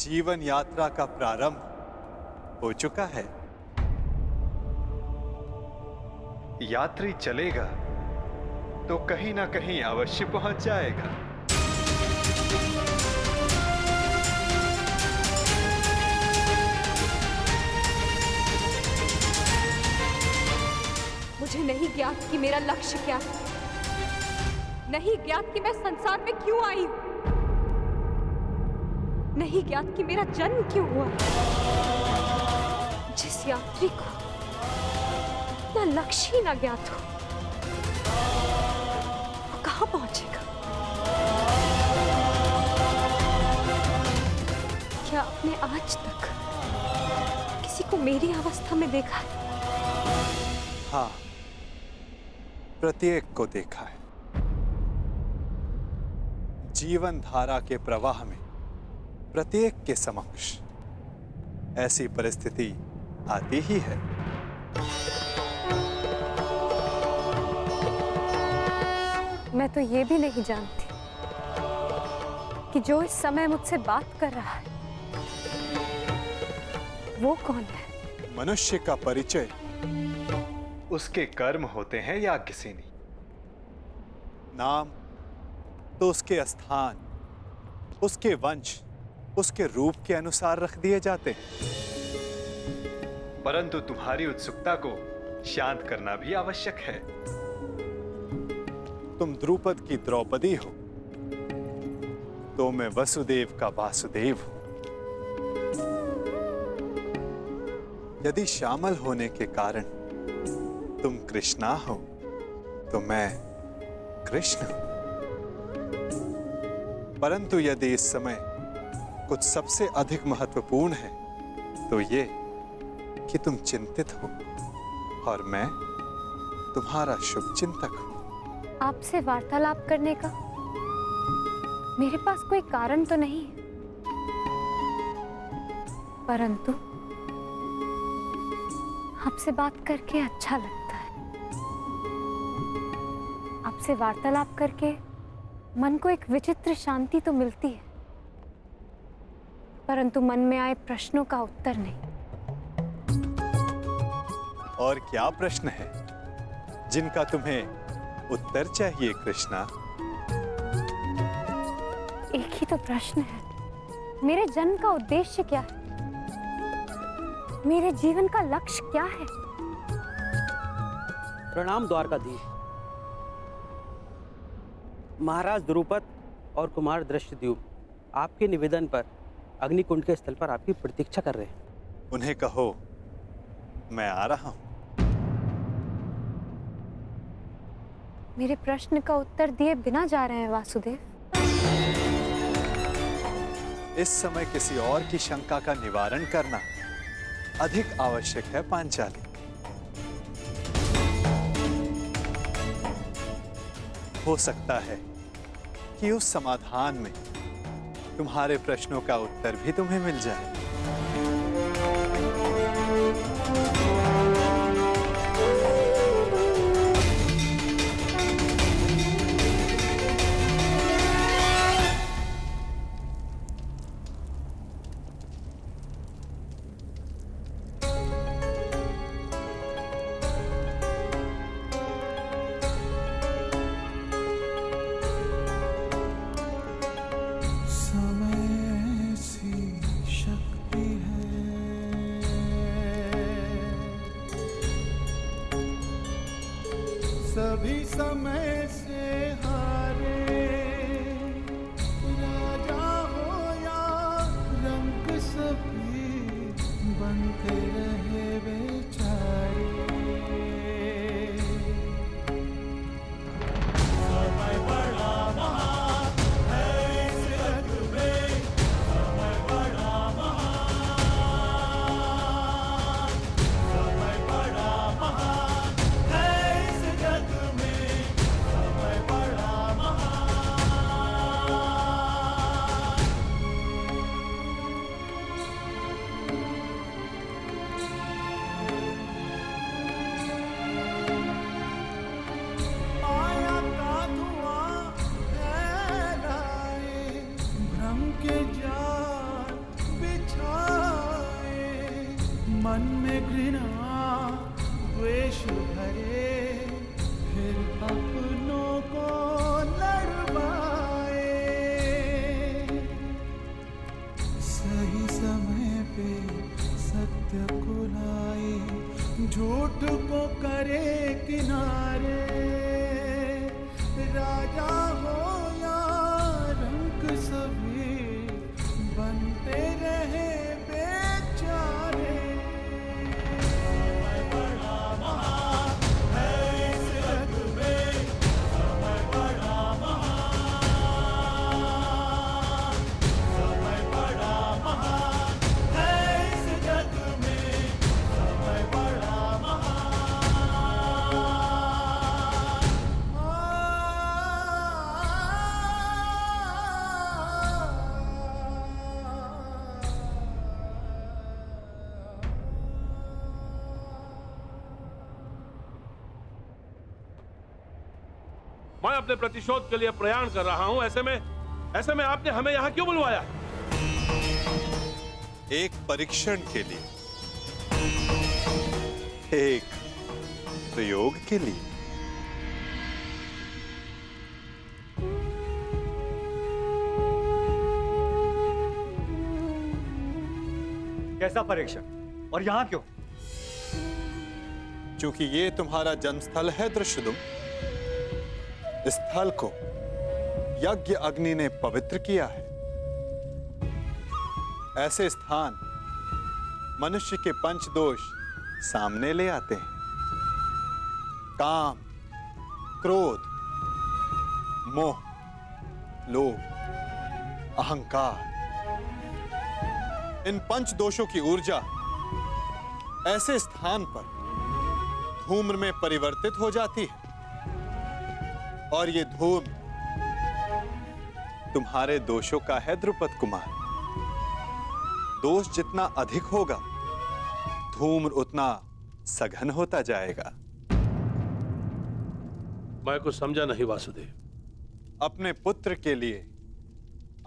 जीवन यात्रा का प्रारंभ हो चुका है। यात्री चलेगा तो कहीं ना कहीं अवश्य पहुंच जाएगा। मुझे नहीं ज्ञात कि मेरा लक्ष्य क्या है, नहीं ज्ञात कि मैं संसार में क्यों आई हूं, नहीं ज्ञात कि मेरा जन्म क्यों हुआ। जिस यात्री को अपना लक्ष्य ही ना ज्ञात हो, वो कहां पहुंचेगा? क्या आपने आज तक किसी को मेरी अवस्था में देखा है? हाँ, प्रत्येक को देखा है। जीवन धारा के प्रवाह में प्रत्येक के समक्ष ऐसी परिस्थिति आती ही है। मैं तो ये भी नहीं जानती कि जो इस समय मुझसे बात कर रहा है वो कौन है। मनुष्य का परिचय उसके कर्म होते हैं याज्ञसेनी। नाम तो उसके स्थान, उसके वंश, उसके रूप के अनुसार रख दिए जाते हैं। परंतु तुम्हारी उत्सुकता को शांत करना भी आवश्यक है। तुम द्रुपद की द्रौपदी हो तो मैं वसुदेव का वासुदेव हूं। यदि श्यामल होने के कारण तुम कृष्णा हो तो मैं कृष्ण हूं। परंतु यदि इस समय कुछ सबसे अधिक महत्वपूर्ण है तो ये कि तुम चिंतित हो और मैं तुम्हारा शुभ चिंतक हूं। आपसे वार्तालाप करने का मेरे पास कोई कारण तो नहीं है, परंतु आपसे बात करके अच्छा लगता है। आपसे वार्तालाप करके मन को एक विचित्र शांति तो मिलती है, परंतु मन में आए प्रश्नों का उत्तर नहीं। और क्या प्रश्न है जिनका तुम्हें उत्तर चाहिए कृष्णा? एक ही तो प्रश्न है, मेरे जन्म का उद्देश्य क्या है, मेरे जीवन का लक्ष्य क्या है? प्रणाम द्वारकाधीश। महाराज द्रुपद और कुमार दृष्टद्युम्न आपके निवेदन पर अग्निकुंड के स्थल पर आपकी प्रतीक्षा कर रहे हैं। उन्हें कहो मैं आ रहा हूं। मेरे प्रश्न का उत्तर दिए बिना जा रहे हैं वासुदेव। इस समय किसी और की शंका का निवारण करना अधिक आवश्यक है पांचाली। हो सकता है कि उस समाधान में तुम्हारे प्रश्नों का उत्तर भी तुम्हें मिल जाए। सभी समय से हारे, राजा हो या रंग सभी बनते रहे बेचारे। समय बड़ा महान है इस जग में, समय बड़ा महान, समय बड़ा महान है इस जग में, समय छाए, मन में घृणा द्वेष भरे, फिर अपनों को लड़वाए। सही समय पे सत्य को लाए, झूठ को करे किनारे। राजा हो या रंक सभी बनते रहे बेचारे। समय बड़ा महान है इस जग में, समय बड़ा महान, समय बड़ा महान है इस जग में, समय बड़ा मैं अपने प्रतिशोध के लिए प्रयाण कर रहा हूं। ऐसे में आपने हमें यहां क्यों बुलवाया? एक परीक्षण के लिए, एक प्रयोग के लिए। कैसा परीक्षण और यहां क्यों? क्योंकि ये तुम्हारा जन्मस्थल है दृश्यदुम। इस स्थल को यज्ञ अग्नि ने पवित्र किया है। ऐसे स्थान मनुष्य के पंच दोष सामने ले आते हैं। काम, क्रोध, मोह, लोभ, अहंकार। इन पंच दोषों की ऊर्जा ऐसे स्थान पर धूम्र में परिवर्तित हो जाती है, और ये धूम तुम्हारे दोषों का है द्रुपद कुमार। दोष जितना अधिक होगा, धूम्र उतना सघन होता जाएगा। मैं कुछ समझा नहीं वासुदेव। अपने पुत्र के लिए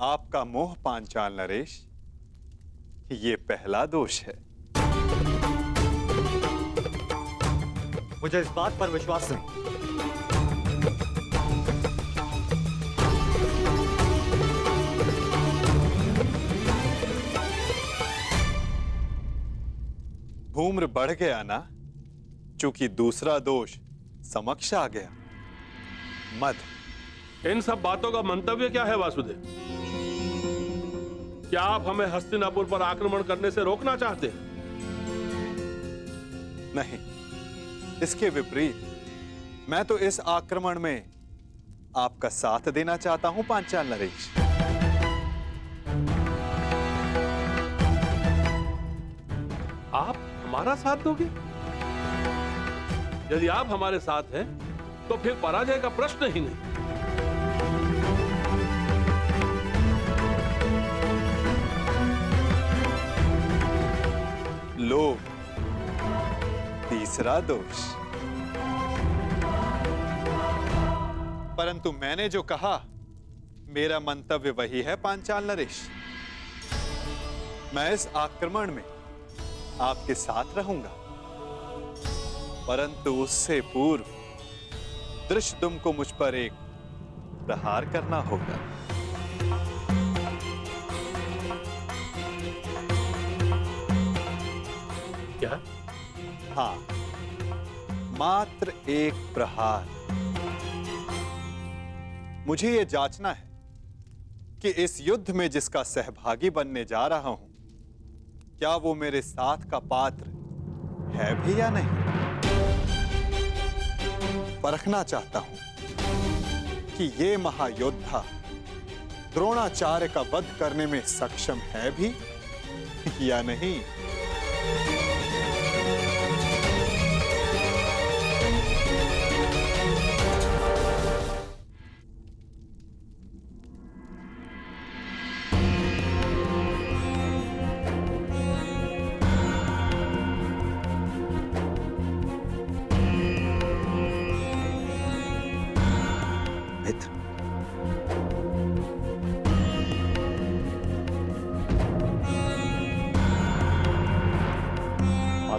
आपका मोह पांचाल नरेश, ये पहला दोष है। मुझे इस बात पर विश्वास नहीं। धूम्र बढ़ गया ना, चूंकि दूसरा दोष समक्ष आ गया, मद। इन सब बातों का मंतव्य क्या है वासुदेव? क्या आप हमें हस्तिनापुर पर आक्रमण करने से रोकना चाहते हैं? नहीं, इसके विपरीत मैं तो इस आक्रमण में आपका साथ देना चाहता हूं पांचाल नरेश। आप हमारा साथ दोगे? यदि आप हमारे साथ हैं, तो फिर पराजय का प्रश्न ही नहीं। लोभ, तीसरा दोष। परंतु मैंने जो कहा, मेरा मंतव्य वही है पांचाल नरेश। मैं इस आक्रमण में आपके साथ रहूंगा, परंतु उससे पूर्व दृश्यदुम को मुझ पर एक प्रहार करना होगा। क्या? हाँ, मात्र एक प्रहार। मुझे यह जांचना है कि इस युद्ध में जिसका सहभागी बनने जा रहा हूं, क्या वो मेरे साथ का पात्र है भी या नहीं। परखना चाहता हूं कि ये महायोद्धा द्रोणाचार्य का वध करने में सक्षम है भी या नहीं।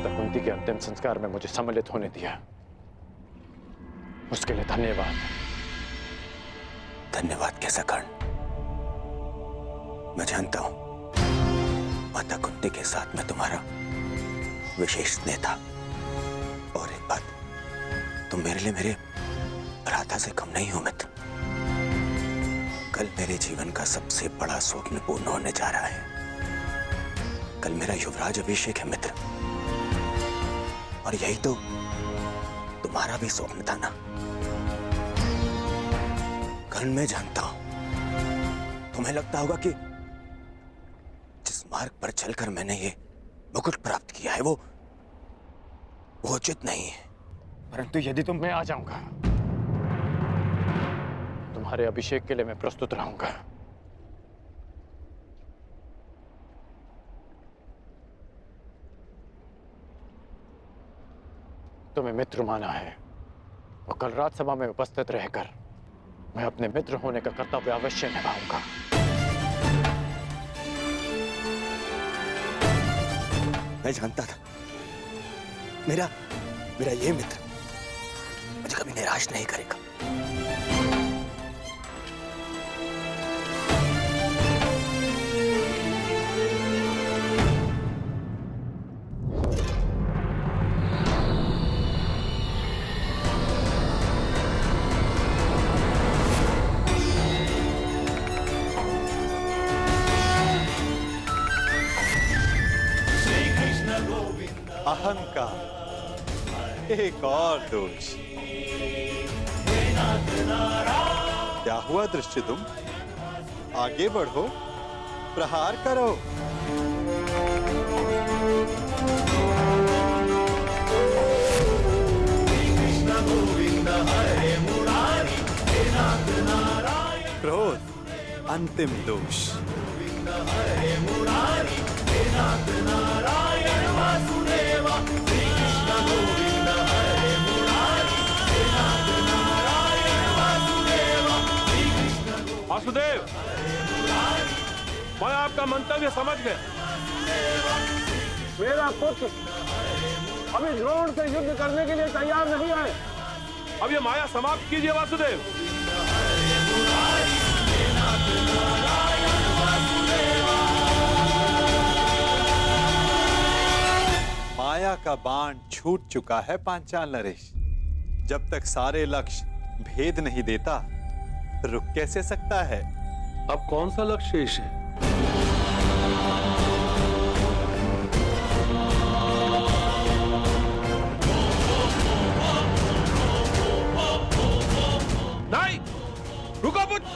माता कुंती के अंतिम संस्कार में मुझे सम्मिलित होने दिया, उसके लिए धन्यवाद। धन्यवाद कैसा कर्ण? मैं जानता हूं माता कुंती के साथ में तुम्हारा विशेष स्नेह था। और एक बात, तुम मेरे लिए मेरे भ्राता से कम नहीं हो मित्र। कल मेरे जीवन का सबसे बड़ा स्वप्न पूर्ण होने जा रहा है। कल मेरा युवराज अभिषेक है मित्र, और यही तो तुम्हारा भी स्वप्न था ना। कर्ण, मैं जानता हूं तुम्हें लगता होगा कि जिस मार्ग पर चलकर मैंने ये मुकुट प्राप्त किया है वो उचित नहीं है। परंतु यदि मैं आ जाऊंगा, तुम्हारे अभिषेक के लिए मैं प्रस्तुत रहूंगा। तुम्हें मित्र माना है और कल राजसभा में उपस्थित रहकर मैं अपने मित्र होने का कर्तव्य अवश्य निभाऊंगा। मैं जानता था मेरा ये मित्र मुझे कभी निराश नहीं करेगा। अहंकार एक और दोष। क्या हुआ दृष्टिदुम्न? आगे बढ़ो, प्रहार करो। क्रोध अंतिम दोष। वासुदेव, मैं आपका मंतव्य समझ गया। मेरा पुत्र अभी द्रोण से युद्ध करने के लिए तैयार नहीं है। अब ये माया समाप्त कीजिए वासुदेव। माया का बाण छूट चुका है पांचाल नरेश। जब तक सारे लक्ष्य भेद नहीं देता, रुक कैसे सकता है? अब कौन सा लक्ष्य शेष है? नहीं, रुको पुत्र।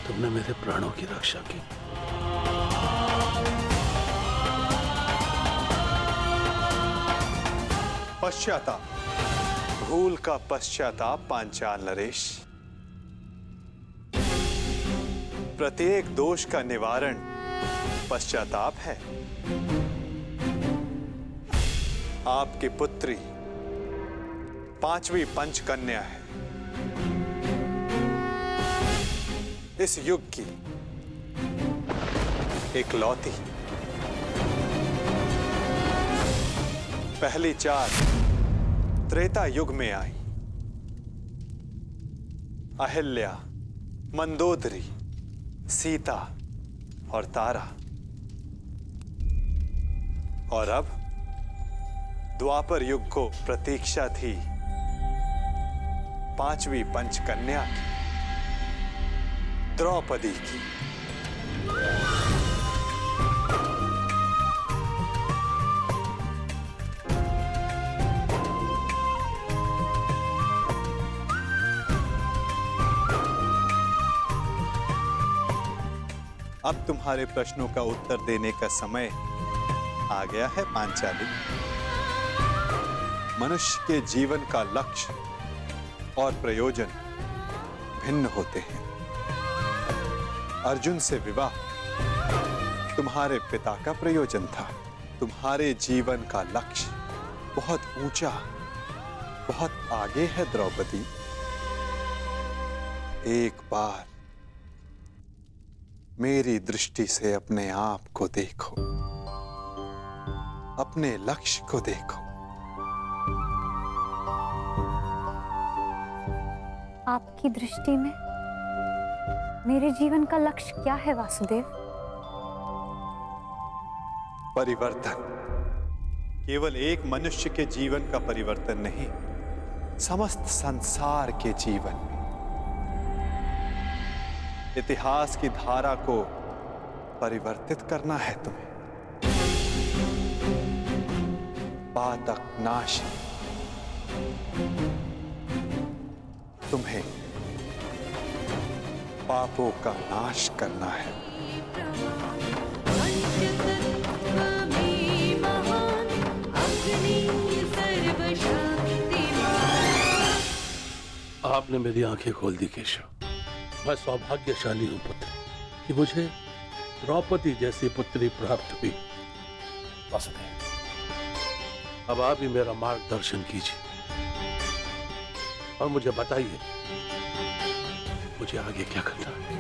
तुमने मेरे प्राणों की रक्षा की। पश्चाताप, भूल का पश्चाताप पांचाल नरेश। प्रत्येक दोष का निवारण पश्चाताप है। आपकी पुत्री पांचवी पंचकन्या है। इस युग की इकलौती। पहली चार त्रेता युग में आई। अहिल्या, मंदोदरी, सीता और तारा। और अब द्वापर युग को प्रतीक्षा थी पांचवी पंचकन्या की, द्रौपदी की। अब तुम्हारे प्रश्नों का उत्तर देने का समय आ गया है पांचाली। मनुष्य के जीवन का लक्ष्य और प्रयोजन भिन्न होते हैं। अर्जुन से विवाह तुम्हारे पिता का प्रयोजन था। तुम्हारे जीवन का लक्ष्य बहुत ऊंचा, बहुत आगे है द्रौपदी। एक बार मेरी दृष्टि से अपने आप को देखो, अपने लक्ष्य को देखो। आपकी दृष्टि में मेरे जीवन का लक्ष्य क्या है वासुदेव? परिवर्तन। केवल एक मनुष्य के जीवन का परिवर्तन नहीं, समस्त संसार के जीवन में। इतिहास की धारा को परिवर्तित करना है तुम्हें। पातक नाश, तुम्हें पापों का नाश करना है। आपने मेरी आंखें खोल दी केशव। मैं सौभाग्यशाली हूं पुत्र कि मुझे द्रौपदी जैसी पुत्री प्राप्त हुई। वासुदेव, अब आप ही मेरा मार्गदर्शन कीजिए और मुझे बताइए मुझे आगे क्या करना है।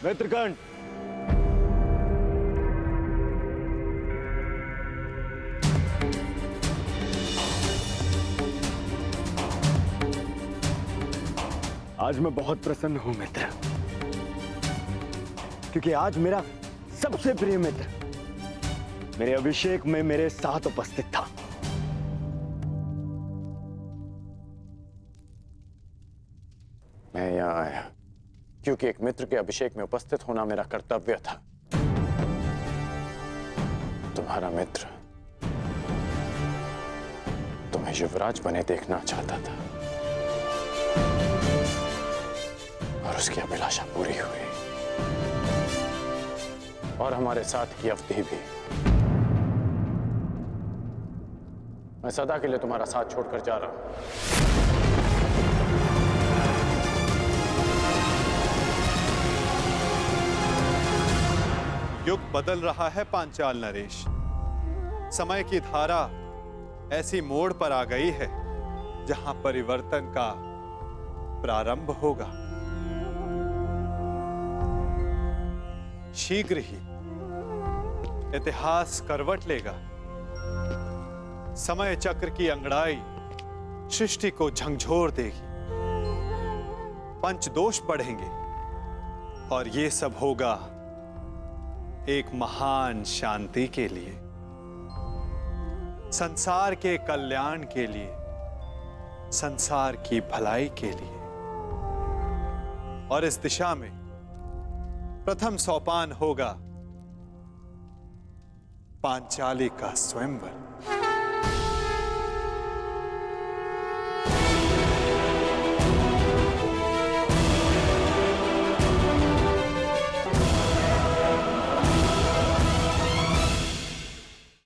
मित्रगण, आज मैं बहुत प्रसन्न हूं मित्र, क्योंकि आज मेरा सबसे प्रिय मित्र मेरे अभिषेक में मेरे साथ उपस्थित था। मैं यहां आया क्योंकि एक मित्र के अभिषेक में उपस्थित होना मेरा कर्तव्य था। तुम्हारा मित्र तुम्हें युवराज बने देखना चाहता था और उसकी अभिलाषा पूरी हुई, और हमारे साथ की अवधि भी। मैं सदा के लिए तुम्हारा साथ छोड़कर जा रहा हूं। युग बदल रहा है पांचाल नरेश। समय की धारा ऐसी मोड़ पर आ गई है जहां परिवर्तन का प्रारंभ होगा। शीघ्र ही इतिहास करवट लेगा। समय चक्र की अंगड़ाई सृष्टि को झंझोर देगी। पंचदोष बढ़ेंगे और ये सब होगा एक महान शांति के लिए। संसार के कल्याण के लिए, संसार की भलाई के लिए। और इस दिशा में प्रथम सोपान होगा पांचाली का स्वयंवर।